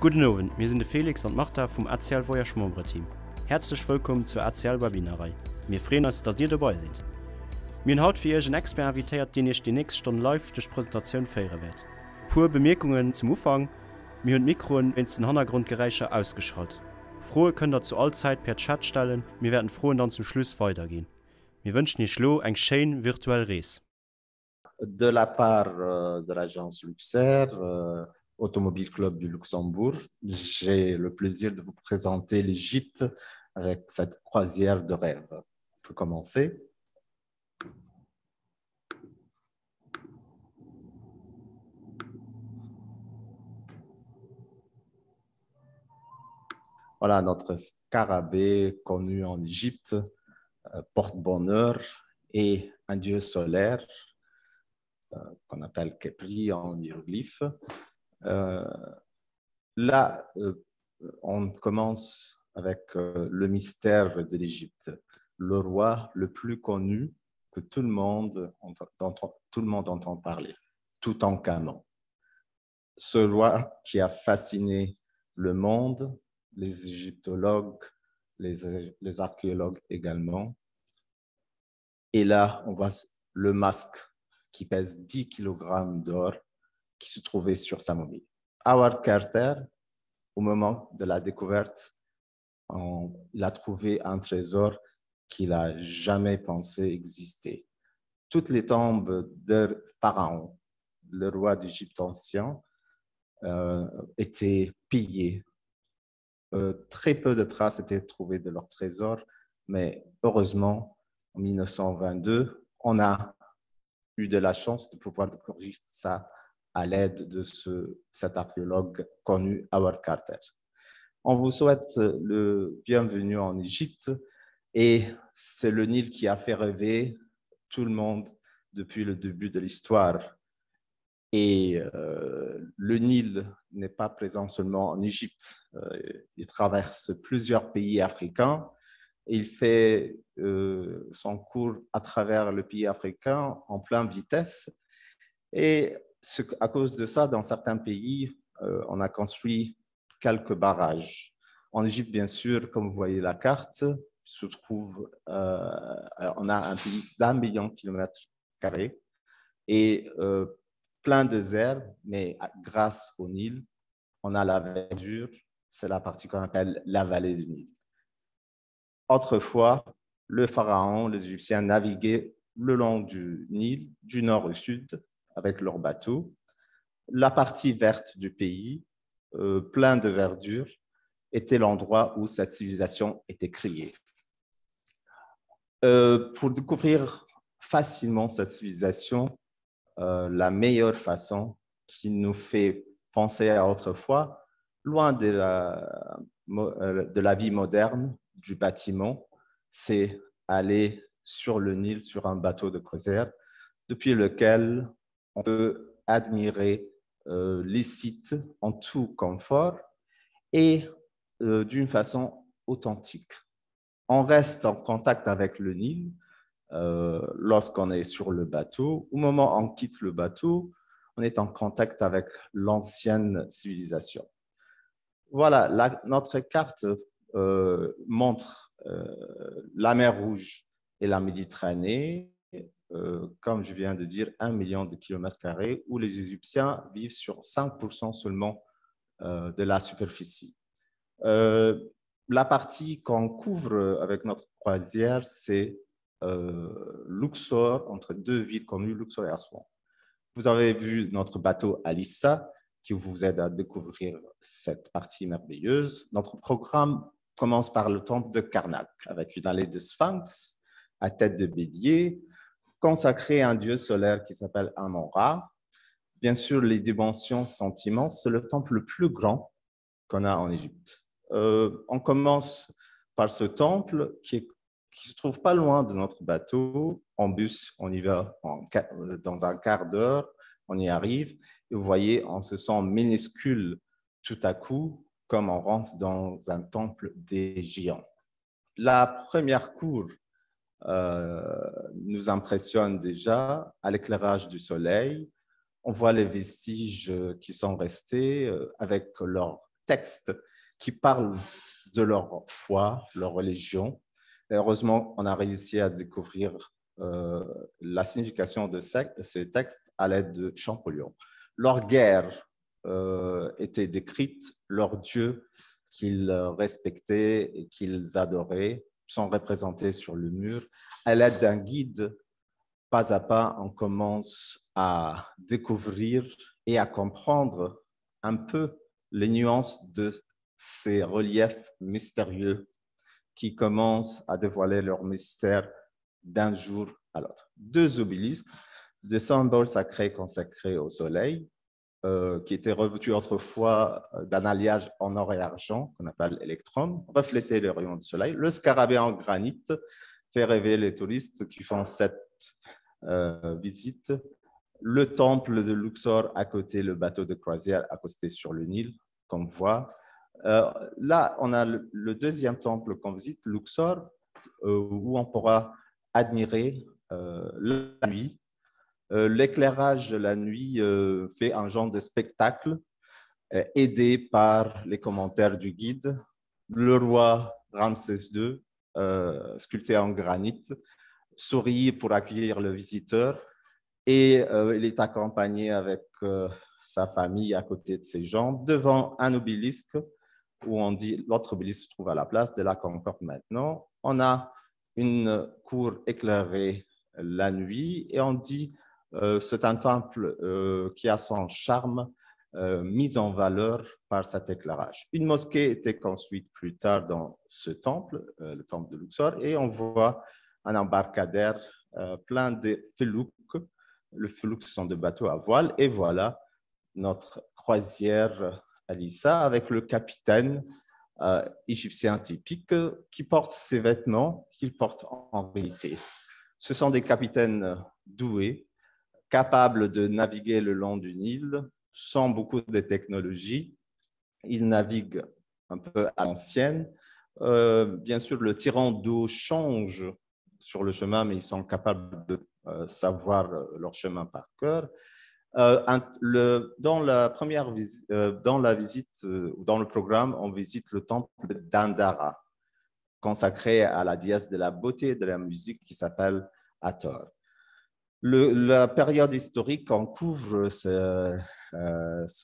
Guten Abend, wir sind der Felix und Martha vom ACL Voyagement Team. Herzlich willkommen zur ACL Webinarei. Wir freuen uns, dass ihr dabei seid. Wir haben heute für euch einen Expert invitiert, den ich die nächste Stunde live durch Präsentation führen werde. Pure Bemerkungen zum Anfang. Wir haben Mikro in den Hintergrundgeräusche ausgeschaltet. Frohe könnt ihr zu all Zeit per Chat stellen. Wir werden froh dann zum Schluss weitergehen. Wir wünschen euch eine schöne virtuelle Reise. De la part de l'agence Luxair, Automobile Club du Luxembourg, j'ai le plaisir de vous présenter l'Égypte avec cette croisière de rêve. On peut commencer. Voilà notre scarabée connu en Égypte, porte-bonheur et un dieu solaire qu'on appelle Khepri en hiéroglyphe. Là, on commence avec le mystère de l'Égypte, le roi le plus connu que tout le monde entend parler, Toutankhamon. Ce roi qui a fasciné le monde, les égyptologues, les archéologues également. Et là, on voit le masque qui pèse 10 kg d'or qui se trouvait sur sa momie. Howard Carter, au moment de la découverte, il a trouvé un trésor qu'il n'a jamais pensé exister. Toutes les tombes de Pharaon, le roi d'Égypte ancien, étaient pillées. Très peu de traces étaient trouvées de leur trésor, mais heureusement, en 1922, on a eu de la chance de pouvoir découvrir ça à l'aide de cet archéologue connu, Howard Carter. On vous souhaite le bienvenu en Égypte et c'est le Nil qui a fait rêver tout le monde depuis le début de l'histoire. Et le Nil n'est pas présent seulement en Égypte. Il traverse plusieurs pays africains. Il fait son cours à travers le pays africain en pleine vitesse. Et à cause de ça, dans certains pays, on a construit quelques barrages. En Égypte, bien sûr, comme vous voyez la carte, se trouve, on a un pays d'1 million de kilomètres carrés et plein de désert, mais grâce au Nil, on a la verdure, c'est la partie qu'on appelle la vallée du Nil. Autrefois, le pharaon, les Égyptiens naviguaient le long du Nil, du nord au sud, avec leurs bateaux. La partie verte du pays, plein de verdure, était l'endroit où cette civilisation était créée. Pour découvrir facilement cette civilisation, la meilleure façon qui nous fait penser à autrefois, loin de la vie moderne, du bâtiment, c'est aller sur le Nil, sur un bateau de croisière, depuis lequel on peut admirer les sites en tout confort et d'une façon authentique. On reste en contact avec le Nil lorsqu'on est sur le bateau. Au moment où on quitte le bateau, on est en contact avec l'ancienne civilisation. Voilà, notre carte montre la mer Rouge et la Méditerranée, comme je viens de dire, 1 million de kilomètres carrés, où les Égyptiens vivent sur 5% seulement de la superficie. La partie qu'on couvre avec notre croisière, c'est Luxor, entre deux villes connues, Luxor et Assouan. Vous avez vu notre bateau Alissa, qui vous aide à découvrir cette partie merveilleuse. Notre programme commence par le temple de Karnak, avec une allée de Sphinx à tête de bélier, consacré à un dieu solaire qui s'appelle Amon-Ra. Bien sûr, les dimensions sont immenses. C'est le temple le plus grand qu'on a en Égypte. On commence par ce temple qui se trouve pas loin de notre bateau. En bus, on y va dans un quart d'heure, on y arrive. Et vous voyez, on se sent minuscule tout à coup, comme on rentre dans un temple des géants. La première cour nous impressionne déjà à l'éclairage du soleil. On voit les vestiges qui sont restés avec leur textes qui parlent de leur foi, leur religion. Et heureusement, on a réussi à découvrir la signification de ces textes à l'aide de Champollion. Leur guerre était décrite, leurs dieux qu'ils respectaient et qu'ils adoraient sont représentés sur le mur. À l'aide d'un guide, pas à pas, on commence à découvrir et à comprendre un peu les nuances de ces reliefs mystérieux qui commencent à dévoiler leur mystère d'un jour à l'autre. Deux obélisques, deux symboles sacrés consacrés au soleil, qui étaient revêtus autrefois d'un alliage en or et argent, qu'on appelle électrum, reflétaient les rayons du soleil. Le scarabée en granit fait rêver les touristes qui font cette visite. Le temple de Luxor à côté, le bateau de croisière accosté sur le Nil, qu'on voit. Là, on a le deuxième temple qu'on visite, Luxor, où on pourra admirer la nuit. L'éclairage de la nuit fait un genre de spectacle aidé par les commentaires du guide. Le roi Ramsès II, sculpté en granit, sourit pour accueillir le visiteur et il est accompagné avec sa famille à côté de ses jambes devant un obélisque où on dit l'autre obélisque se trouve à la place de la Concorde maintenant. On a une cour éclairée la nuit et on dit c'est un temple qui a son charme mis en valeur par cet éclairage. Une mosquée était construite plus tard dans ce temple, le temple de Luxor, et on voit un embarcadère plein de felouks. Le felouk, ce sont des bateaux à voile, et voilà notre croisière Alissa avec le capitaine égyptien typique qui porte ses vêtements qu'il porte en réalité. Ce sont des capitaines doués, capables de naviguer le long du Nil sans beaucoup de technologie. Ils naviguent un peu à l'ancienne. Bien sûr, le tirant d'eau change sur le chemin, mais ils sont capables de savoir leur chemin par cœur. Dans la visite, dans le programme, on visite le temple d'Andara, consacré à la déesse de la beauté et de la musique qui s'appelle Hathor. La période historique qu'on couvre,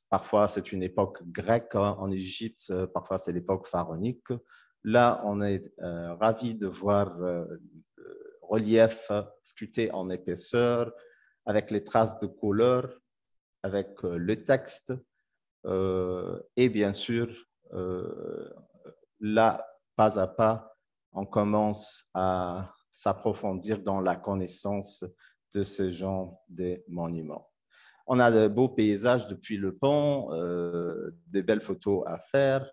parfois c'est une époque grecque en Égypte, parfois c'est l'époque pharaonique. Là, on est ravis de voir le relief sculpté en épaisseur, avec les traces de couleur, avec le texte, et bien sûr, là, pas à pas, on commence à s'approfondir dans la connaissance de ce genre de monuments. On a de beaux paysages depuis le pont, des belles photos à faire.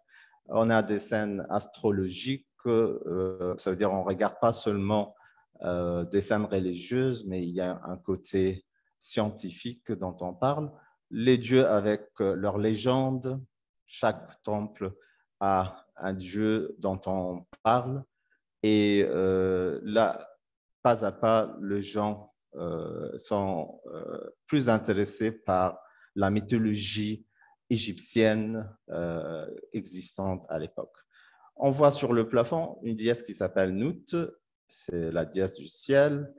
On a des scènes astrologiques, ça veut dire on ne regarde pas seulement des scènes religieuses, mais il y a un côté scientifique dont on parle. Les dieux avec leurs légendes, chaque temple a un dieu dont on parle. Et là, pas à pas, les gens sont plus intéressés par la mythologie égyptienne existante à l'époque. On voit sur le plafond une déesse qui s'appelle Nout, c'est la déesse du ciel.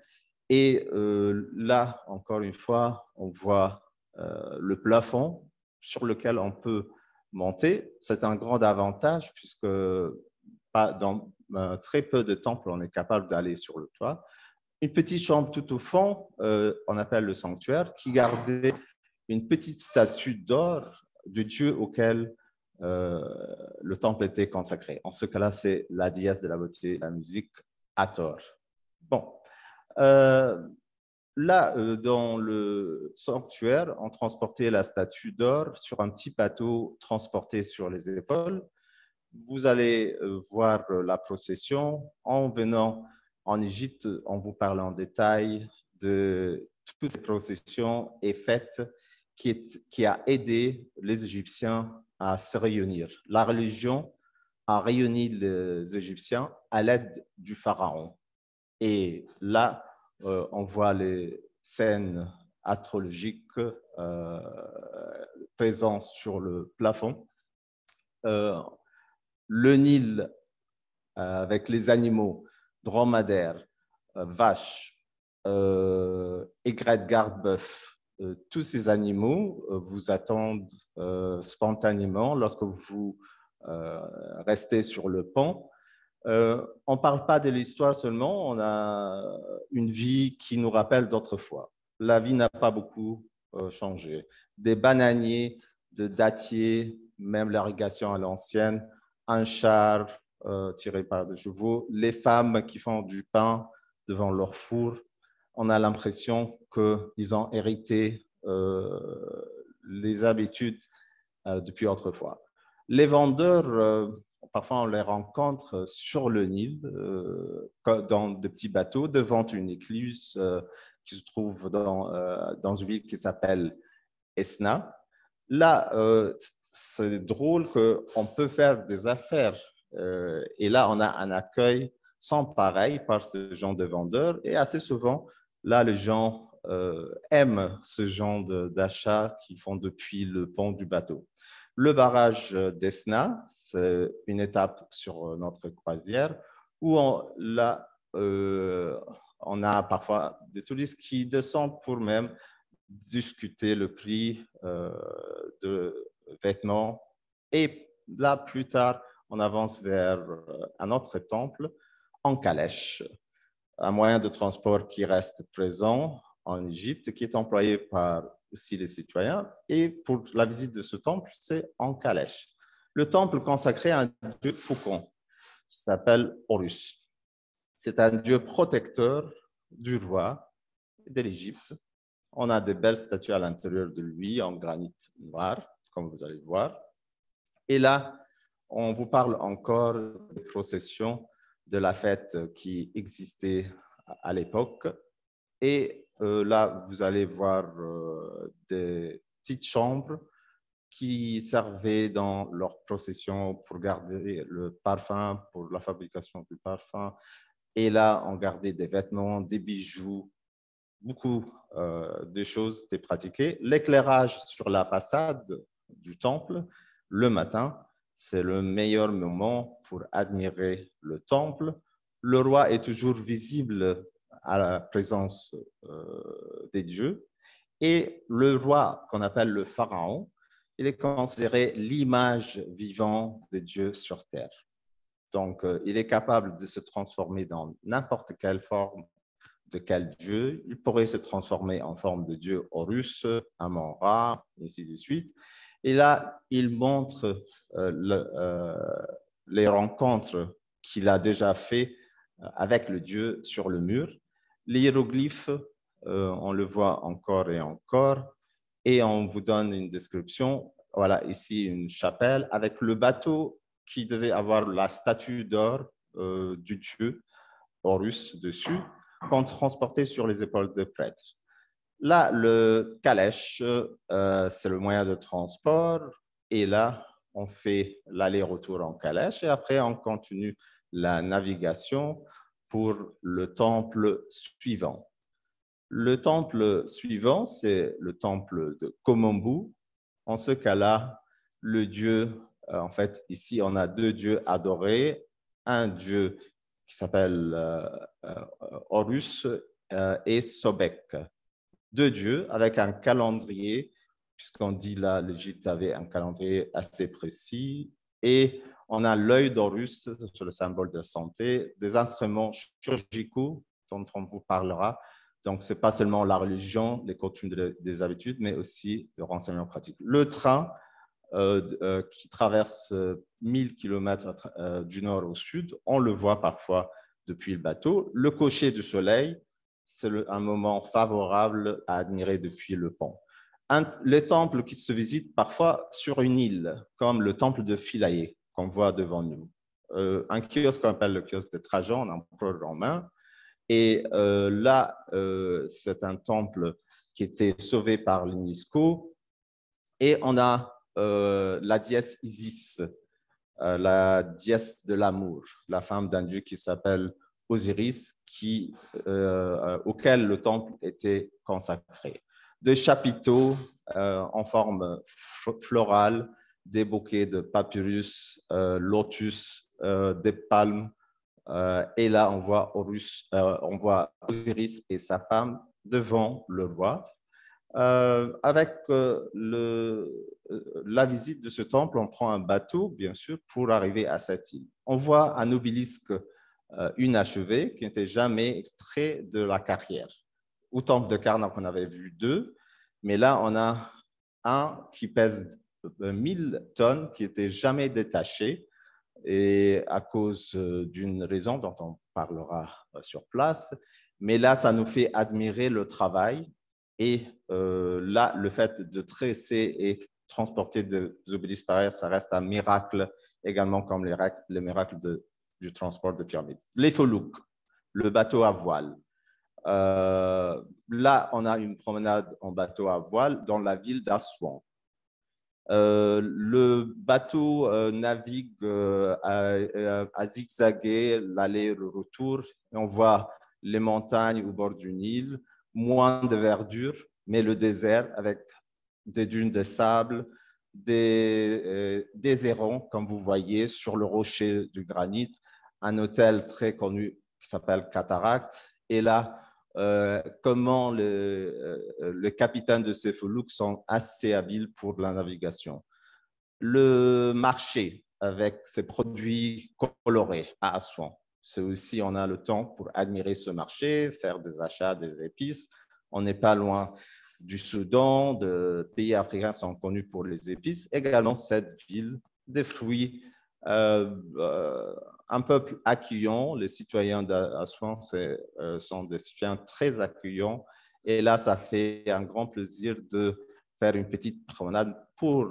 Et là, encore une fois, on voit le plafond sur lequel on peut monter. C'est un grand avantage puisque dans très peu de temples, on est capable d'aller sur le toit. Une petite chambre tout au fond, on appelle le sanctuaire, qui gardait une petite statue d'or du dieu auquel le temple était consacré. En ce cas-là, c'est la déesse de la beauté et de la musique, Hathor. Bon. Là, dans le sanctuaire, on transportait la statue d'or sur un petit bateau transporté sur les épaules. Vous allez voir la procession. En venant en Égypte, on vous parle en détail de toutes ces processions et fêtes qui a aidé les Égyptiens à se réunir. La religion a réuni les Égyptiens à l'aide du pharaon. Et là, on voit les scènes astrologiques présentes sur le plafond. le Nil avec les animaux, dromadaires, vaches, aigrettes, garde-bœuf, tous ces animaux vous attendent spontanément lorsque vous restez sur le pont. On ne parle pas de l'histoire seulement, on a une vie qui nous rappelle d'autrefois. La vie n'a pas beaucoup changé. Des bananiers, de dattiers, même l'irrigation à l'ancienne, un char tiré par des chevaux, les femmes qui font du pain devant leur four. On a l'impression qu'ils ont hérité les habitudes depuis autrefois. Les vendeurs, parfois on les rencontre sur le Nil, dans des petits bateaux, devant une écluse qui se trouve dans une ville qui s'appelle Esna. Là, c'est drôle qu'on peut faire des affaires. Et là, on a un accueil sans pareil par ce genre de vendeurs. Et assez souvent, là, les gens aiment ce genre d'achat qu'ils font depuis le pont du bateau. Le barrage d'Esna, c'est une étape sur notre croisière où on a parfois des touristes qui descendent pour même discuter le prix de vêtements. Et là, plus tard, on avance vers un autre temple en calèche, un moyen de transport qui reste présent en Égypte, qui est employé par aussi les citoyens. Et pour la visite de ce temple, c'est en calèche. Le temple consacré à un dieu faucon qui s'appelle Horus. C'est un dieu protecteur du roi de l'Égypte. On a des belles statues à l'intérieur de lui en granit noir, comme vous allez voir. Et là, on vous parle encore des processions de la fête qui existait à l'époque. Et là, vous allez voir des petites chambres qui servaient dans leur procession pour garder le parfum, pour la fabrication du parfum. Et là, on gardait des vêtements, des bijoux, beaucoup de choses étaient pratiquées. L'éclairage sur la façade du temple, le matin, c'est le meilleur moment pour admirer le temple. Le roi est toujours visible à la présence des dieux. Et le roi, qu'on appelle le pharaon, il est considéré l'image vivante de Dieu sur terre. Donc, il est capable de se transformer dans n'importe quelle forme de quel dieu. Il pourrait se transformer en forme de dieu Horus, Amon-Ra, et ainsi de suite. Et là, il montre les rencontres qu'il a déjà fait avec le dieu sur le mur. Les hiéroglyphes, on le voit encore et encore, et on vous donne une description. Voilà, ici une chapelle avec le bateau qui devait avoir la statue d'or du dieu Horus dessus, qu'on transportait sur les épaules des prêtres. Là, le calèche, c'est le moyen de transport, et là, on fait l'aller-retour en calèche, et après, on continue la navigation pour le temple suivant. Le temple suivant, c'est le temple de Komombu. En ce cas-là, le dieu, en fait, ici, on a deux dieux adorés, un dieu qui s'appelle Horus et Sobek. Deux dieux avec un calendrier, puisqu'on dit là, l'Égypte avait un calendrier assez précis, et on a l'œil d'Horus sur le symbole de la santé, des instruments chirurgicaux dont on vous parlera. Donc, ce n'est pas seulement la religion, les coutumes, des habitudes, mais aussi des renseignements pratiques. Le train qui traverse 1000 km du nord au sud, on le voit parfois depuis le bateau. Le coucher du soleil, c'est un moment favorable à admirer depuis le pont. Les temples qui se visitent parfois sur une île, comme le temple de Philae, qu'on voit devant nous. Un kiosque qu'on appelle le kiosque de Trajan, en empereur romain. Et là, c'est un temple qui était sauvé par l'UNESCO. Et on a la déesse Isis, la déesse de l'amour, la femme d'un dieu qui s'appelle Osiris, auquel le temple était consacré. Des chapiteaux en forme florale, des bouquets de papyrus, lotus, des palmes. Et là, on voit Osiris et sa femme devant le roi. Avec la visite de ce temple, on prend un bateau, bien sûr, pour arriver à cette île. On voit un obélisque inachevé qui n'était jamais extrait de la carrière. Au temple de Karnak, on avait vu 2, mais là, on a un qui pèse 1000 tonnes, qui n'était jamais détaché, et à cause d'une raison dont on parlera sur place. Mais là, ça nous fait admirer le travail. Et là, le fait de tresser et transporter des obélisques par air, ça reste un miracle également comme les miracles du transport de pyramides. Les Foulouks, le bateau à voile. Là, on a une promenade en bateau à voile dans la ville d'Assouan. Le bateau navigue à zigzaguer l'aller-retour. On voit les montagnes au bord du Nil, moins de verdure, mais le désert avec des dunes de sable, des hérons, comme vous voyez, sur le rocher du granit, un hôtel très connu qui s'appelle Cataract. Et là, comment le capitaine de ces Foulouks sont assez habiles pour la navigation. Le marché avec ses produits colorés à Assouan. C'est aussi, on a le temps pour admirer ce marché, faire des achats des épices. On n'est pas loin du Soudan, des pays africains sont connus pour les épices. Également, cette ville des fruits, un peuple accueillant. Les citoyens d'Assouan sont des citoyens très accueillants. Et là, ça fait un grand plaisir de faire une petite promenade pour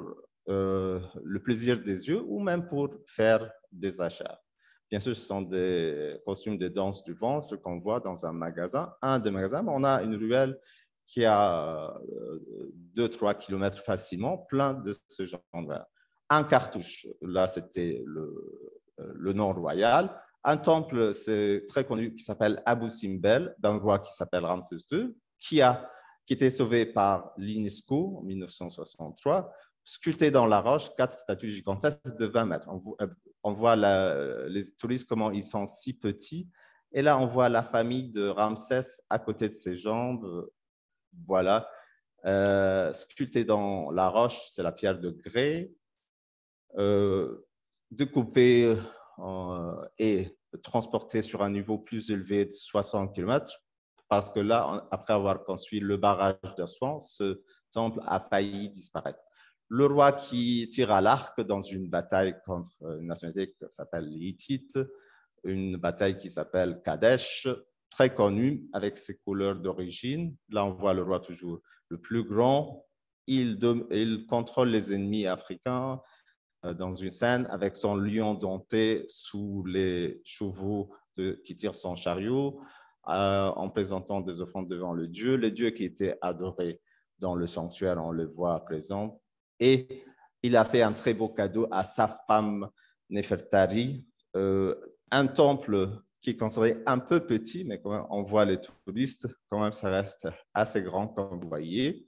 le plaisir des yeux ou même pour faire des achats. Bien sûr, ce sont des costumes de danse du ventre qu'on voit dans un magasin. Un des magasins, on a une ruelle qui a 2-3 kilomètres facilement, plein de ce genre-là. Un cartouche, là, c'était le nom royal. Un temple, c'est très connu, qui s'appelle Abu Simbel, d'un roi qui s'appelle Ramsès II, qui était sauvé par l'UNESCO en 1963, sculpté dans la roche, 4 statues gigantesques de 20 mètres. On voit les touristes, comment ils sont si petits. Et là, on voit la famille de Ramsès à côté de ses jambes. Voilà. Sculpté dans la roche, c'est la pierre de grès. Découpé et transporté sur un niveau plus élevé de 60 km, parce que là, après avoir construit le barrage d'Assouan, ce temple a failli disparaître. Le roi qui tire à l'arc dans une bataille contre une nationalité qui s'appelle les Hittites, une bataille qui s'appelle Kadesh, très connue avec ses couleurs d'origine. Là, on voit le roi toujours le plus grand. Il contrôle les ennemis africains dans une scène avec son lion dompté sous les chevaux qui tirent son chariot, en présentant des offrandes devant le dieu. Les dieux qui étaient adorés dans le sanctuaire, on le voit à présent. Et il a fait un très beau cadeau à sa femme Nefertari, un temple qui est considéré un peu petit, mais quand même, on voit les touristes, quand même, ça reste assez grand, comme vous voyez.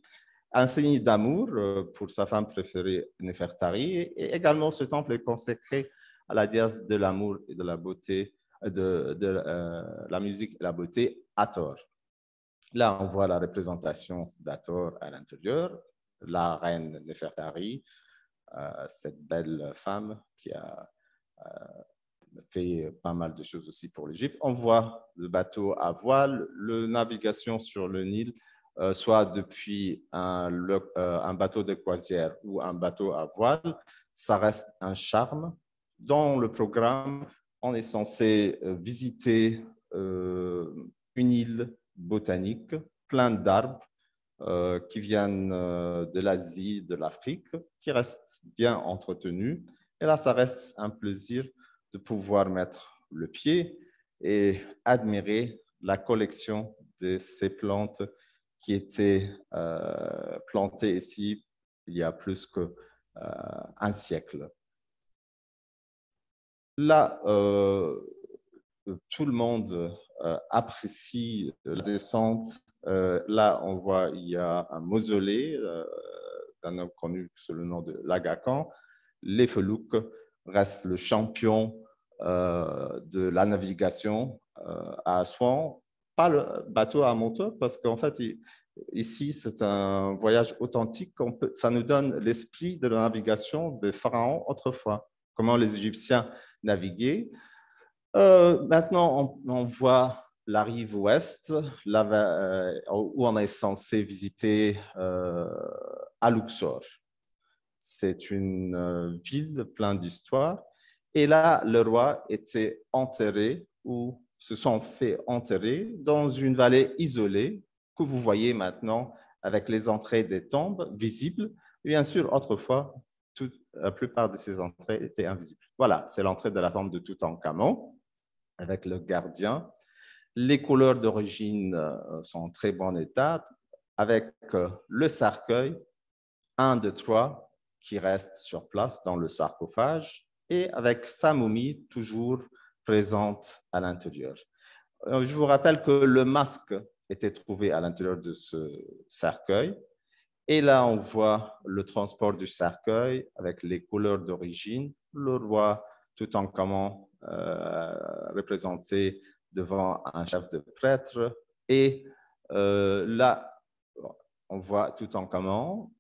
Un signe d'amour pour sa femme préférée, Nefertari. Et également, ce temple est consacré à la déesse de l'amour et de la beauté, la musique et la beauté, Hathor. Là, on voit la représentation d'Hathor à l'intérieur, la reine Nefertari, cette belle femme qui a fait pas mal de choses aussi pour l'Égypte. On voit le bateau à voile, la navigation sur le Nil, soit depuis un bateau de croisière ou un bateau à voile, ça reste un charme. Dans le programme, on est censé visiter une île botanique, plein d'arbres qui viennent de l'Asie, de l'Afrique, qui restent bien entretenus. Et là, ça reste un plaisir de pouvoir mettre le pied et admirer la collection de ces plantes qui étaient plantées ici il y a plus qu'un siècle. Là, tout le monde apprécie la descente. Là, on voit il y a un mausolée d'un homme connu sous le nom de Laga Khan. les felouks restent le champion de la navigation à Assouan. Pas le bateau à moteur, parce qu'en fait, ici, c'est un voyage authentique. Ça nous donne l'esprit de la navigation des pharaons autrefois, comment les Égyptiens naviguaient. Maintenant, on voit la rive ouest, où on est censé visiter à Luxor. C'est une ville pleine d'histoire. Et là, le roi était enterré ou se sont fait enterrer dans une vallée isolée que vous voyez maintenant avec les entrées des tombes visibles. Bien sûr, autrefois, la plupart de ces entrées étaient invisibles. Voilà, c'est l'entrée de la tombe de Toutankhamon avec le gardien. Les couleurs d'origine sont en très bon état, avec le cercueil, 1 de 3 qui reste sur place dans le sarcophage, et avec sa momie toujours présente à l'intérieur. Je vous rappelle que le masque était trouvé à l'intérieur de ce cercueil. Et là, on voit le transport du cercueil avec les couleurs d'origine. Le roi Toutankhamon représenté devant un chef de prêtre. Et là, on voit Toutankhamon,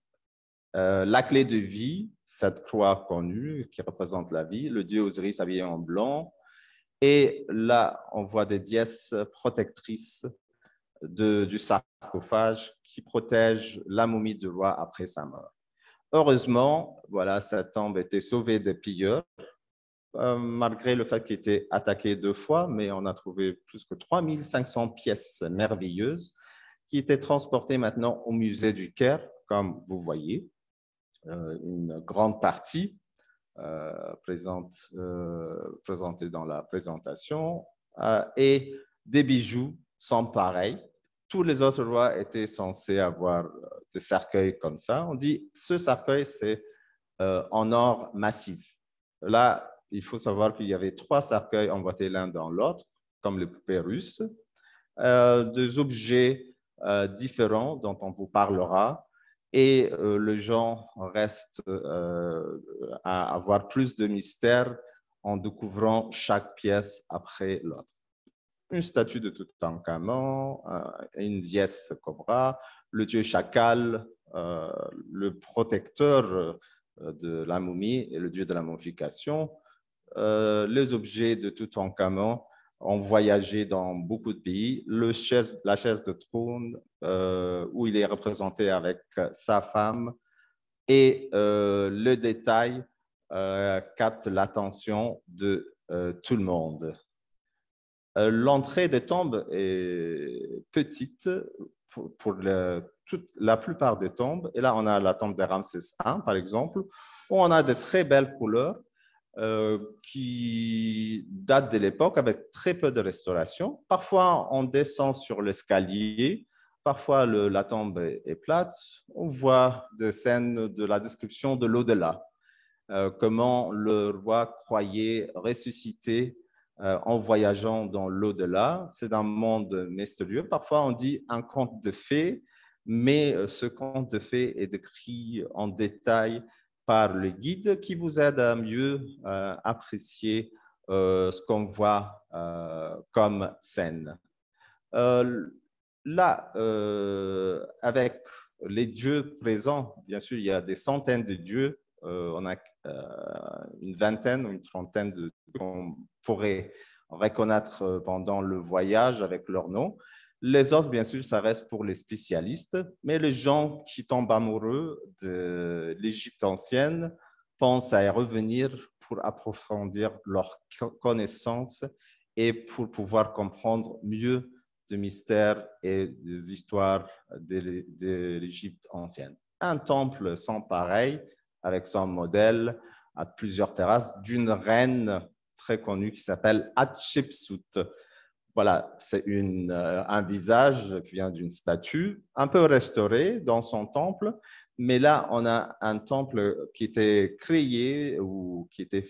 la clé de vie, cette croix connue qui représente la vie, le dieu Osiris habillé en blanc. Et là, on voit des dièses protectrices du sarcophage qui protège la momie du roi après sa mort. Heureusement, voilà, cette tombe était sauvée des pilleurs, malgré le fait qu'il était attaqué 2 fois, mais on a trouvé plus que 3500 pièces merveilleuses qui étaient transportées maintenant au musée du Caire, comme vous voyez, une grande partie présentée dans la présentation, et des bijoux sans pareil. Tous les autres rois étaient censés avoir des cercueils comme ça. On dit ce cercueil, c'est en or massif. Là, il faut savoir qu'il y avait 3 cercueils emboîtés l'un dans l'autre, comme les poupées russes, des objets différents dont on vous parlera. Et le genre reste à avoir plus de mystère en découvrant chaque pièce après l'autre. Une statue de Toutankhamon, une dièse cobra, le dieu chacal, le protecteur de la momie et le dieu de la momification. Les objets de Toutankhamon ont voyagé dans beaucoup de pays. La chaise de trône, où il est représenté avec sa femme, et le détail capte l'attention de tout le monde. L'entrée des tombes est petite pour la plupart des tombes. Et là, on a la tombe de Ramsès I, par exemple, où on a de très belles couleurs qui datent de l'époque avec très peu de restauration. Parfois, on descend sur l'escalier. Parfois, la tombe est plate. On voit des scènes de la description de l'au-delà. Comment le roi croyait ressusciter en voyageant dans l'au-delà. C'est un monde mystérieux. Parfois, on dit un conte de fées, mais ce conte de fées est décrit en détail par le guide qui vous aide à mieux apprécier ce qu'on voit comme scène. Là, avec les dieux présents, bien sûr, il y a des centaines de dieux. On a une vingtaine ou une trentaine de qu'on pourrait reconnaître pendant le voyage avec leur nom. Les autres, bien sûr, ça reste pour les spécialistes, mais les gens qui tombent amoureux de l'Égypte ancienne pensent à y revenir pour approfondir leurs connaissances et pour pouvoir comprendre mieux des mystères et des histoires de l'Égypte ancienne. Un temple sans pareil, avec son modèle à plusieurs terrasses d'une reine très connue qui s'appelle Hatshepsut. Voilà, c'est un visage qui vient d'une statue, un peu restauré dans son temple, mais là, on a un temple qui était créé ou qui était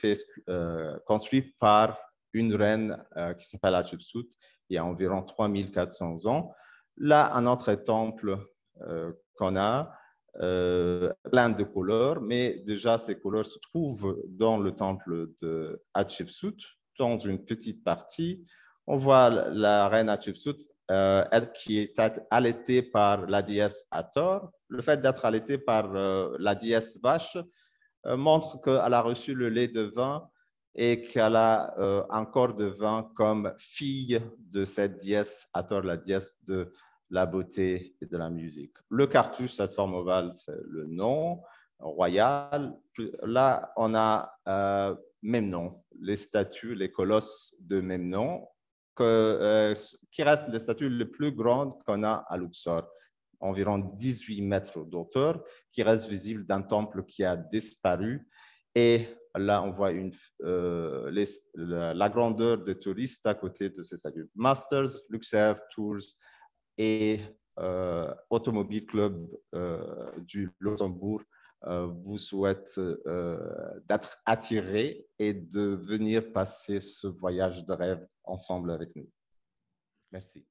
construit par une reine qui s'appelle Hatshepsut il y a environ 3400 ans. Là, un autre temple qu'on a, plein de couleurs, mais déjà ces couleurs se trouvent dans le temple de Hatshepsut, dans une petite partie. On voit la reine Hatshepsut elle qui est allaitée par la déesse Hathor. Le fait d'être allaitée par la déesse vache montre qu'elle a reçu le lait de vin et qu'elle a un corps de vin comme fille de cette déesse Hathor, la déesse de la beauté et de la musique. Le cartouche, cette forme ovale, c'est le nom royal. Là, on a Memnon, les statues, les colosses de Memnon, qui restent les statues les plus grandes qu'on a à Luxor, environ 18 mètres d'auteur, qui restent visibles d'un temple qui a disparu. Et là, on voit la grandeur des touristes à côté de ces statues. Masters, Luxor, Tours et Automobile Club du Luxembourg vous souhaite d'être attiré et de venir passer ce voyage de rêve ensemble avec nous. Merci.